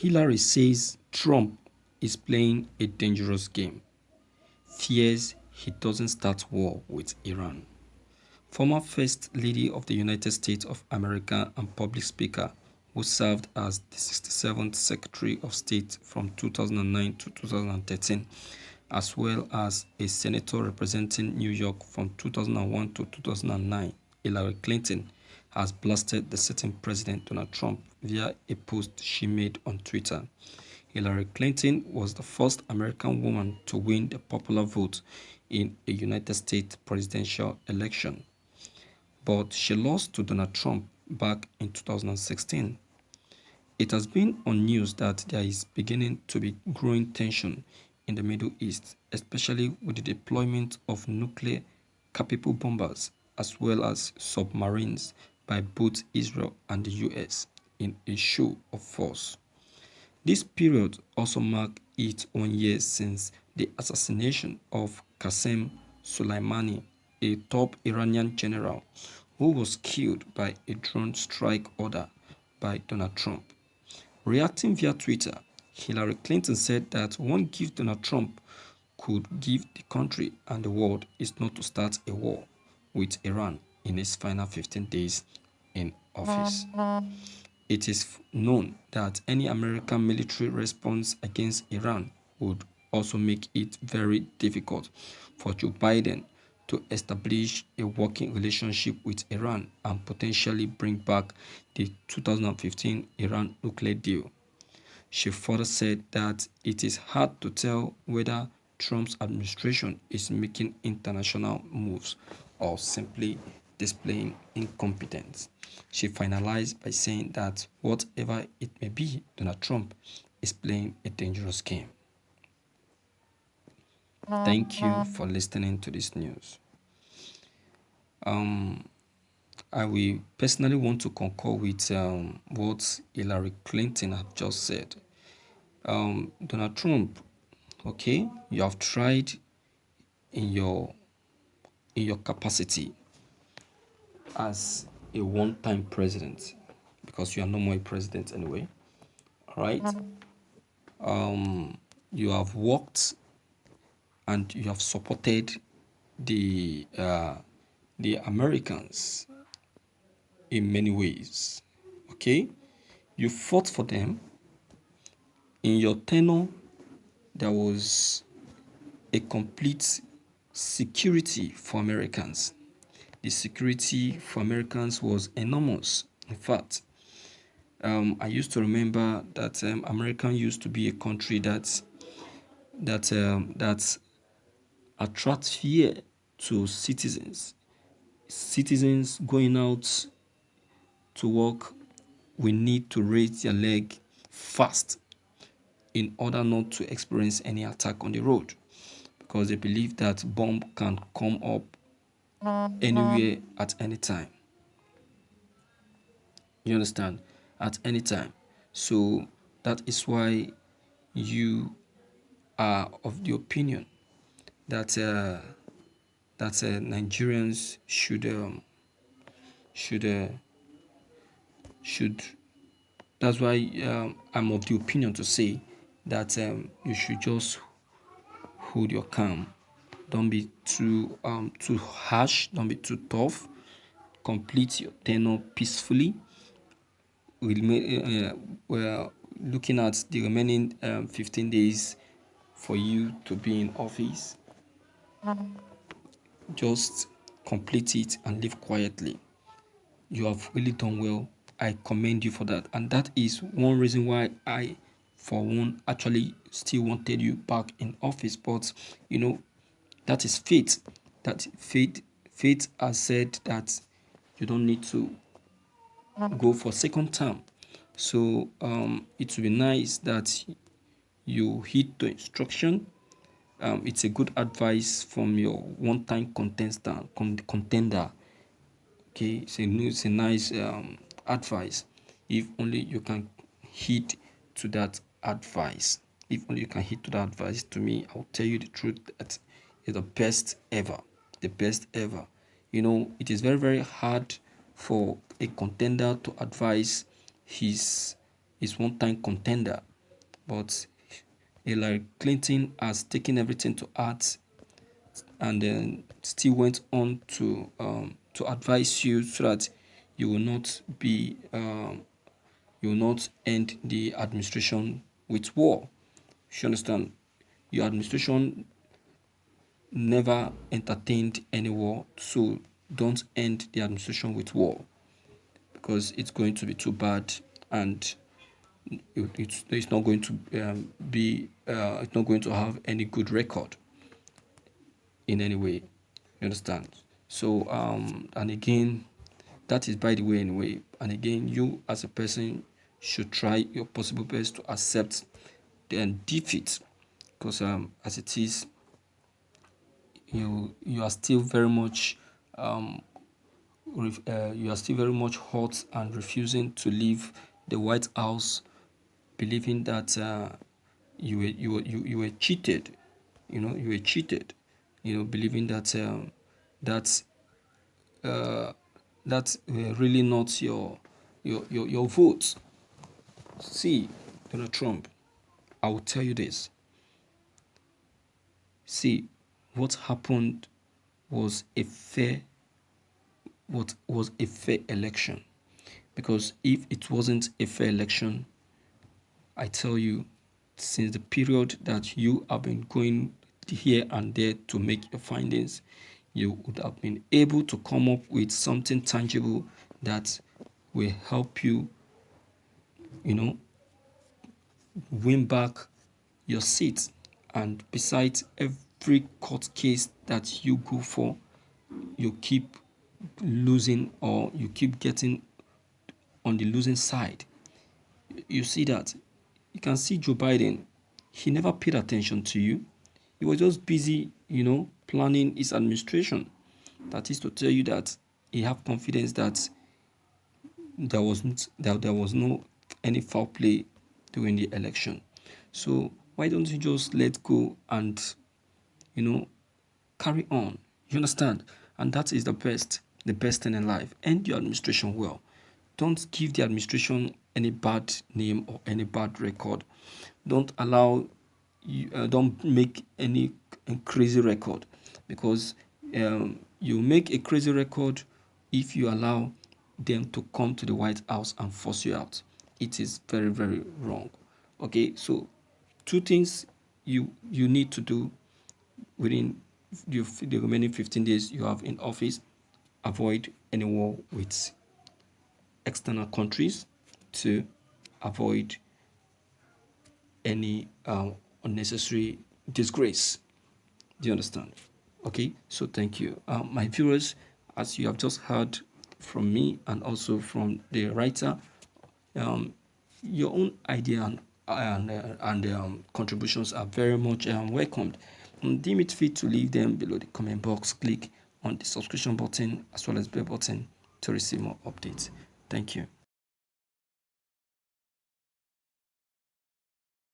Hillary says Trump is playing a dangerous game, fears he doesn't start war with Iran. Former First Lady of the United States of America and public speaker who served as the 67th Secretary of State from 2009 to 2013, as well as a senator representing New York from 2001 to 2009, Hillary Clinton, has blasted the sitting President Donald Trump via a post she made on Twitter. Hillary Clinton was the first American woman to win the popular vote in a United States presidential election, but she lost to Donald Trump back in 2016. It has been on news that there is beginning to be growing tension in the Middle East, especially with the deployment of nuclear-capable bombers as well as submarines by both Israel and the US in a show of force. This period also marked its 1 year since the assassination of Qasem Soleimani, a top Iranian general who was killed by a drone strike order by Donald Trump. Reacting via Twitter, Hillary Clinton said that one gift Donald Trump could give the country and the world is not to start a war with Iran in his final 15 days in office. It is known that any American military response against Iran would also make it very difficult for Joe Biden to establish a working relationship with Iran and potentially bring back the 2015 Iran nuclear deal. She further said that it is hard to tell whether Trump's administration is making international moves or simply displaying incompetence. She finalized by saying that whatever it may be, Donald Trump is playing a dangerous game. Thank you for listening to this news. I will personally want to concur with what Hillary Clinton had just said. Donald Trump, okay, you have tried in your capacity as a one-time president, because you are no more a president anyway. All right. You have worked and you have supported the Americans in many ways. Okay, you fought for them. In your tenure, there was a complete security for Americans. The security for Americans was enormous. In fact, I used to remember that America used to be a country that attracts fear to citizens. Citizens going out to work will need to raise their leg fast in order not to experience any attack on the road, because they believe that bomb can come up anywhere at any time. You understand? At any time. So that is why you are of the opinion that Nigerians should that's why I'm of the opinion to say that you should just hold your calm. Don't be too harsh. Don't be too tough. Complete your tenure peacefully. We're looking at the remaining 15 days for you to be in office. Just complete it and live quietly. You have really done well. I commend you for that. And that is one reason why I, for one, actually still wanted you back in office. But, that is fate. That fate has said that you don't need to go for second term. So it would be nice that you heed the instruction. It's a good advice from your one-time contender. Okay, it's a nice advice. If only you can heed to that advice. If only you can heed to that advice, to me, I'll tell you the truth that it's the best ever. The best ever. It is very, very hard for a contender to advise his one-time contender. but Hillary Clinton has taken everything to heart and then still went on to advise you so that you will not be you will not end the administration with war. You understand? Your administration never entertained any war, so don't end the administration with war because it's going to be too bad and it's not going to it's not going to have any good record in any way. You understand? So and again, that is by the way anyway. And again, you as a person should try your possible best to accept the defeat because as it is, you are still very much you are still very much hot and refusing to leave the White House, believing that you were cheated. You were cheated. Believing that that's that's really not your vote. See, Donald Trump, I will tell you this. See, what happened was a fair what was a fair election. Because if it wasn't a fair election, I tell you, since the period that you have been going here and there to make your findings, you would have been able to come up with something tangible that will help you, win back your seat. And besides, every court case that you go for, you keep losing or you keep getting on the losing side. You see that. You can see Joe Biden. He never paid attention to you. He was just busy, planning his administration. That is to tell you that he have confidence that there was no any foul play during the election. So why don't you just let go and carry on? You understand? And that is the best thing in life. End your administration well. Don't give the administration any bad name or any bad record. Don't allow don't make any crazy record because you make a crazy record if you allow them to come to the White House and force you out. It is very, very wrong. Okay, so two things you need to do within the remaining 15 days you have in office. Avoid any war with external countries, to avoid any unnecessary disgrace. Do you understand? Okay, so thank you. My viewers, as you have just heard from me and also from the writer, your own idea and contributions are very much welcomed. Deem it fit to leave them below the comment box. Click on the subscription button as well as bell button to receive more updates. Thank you.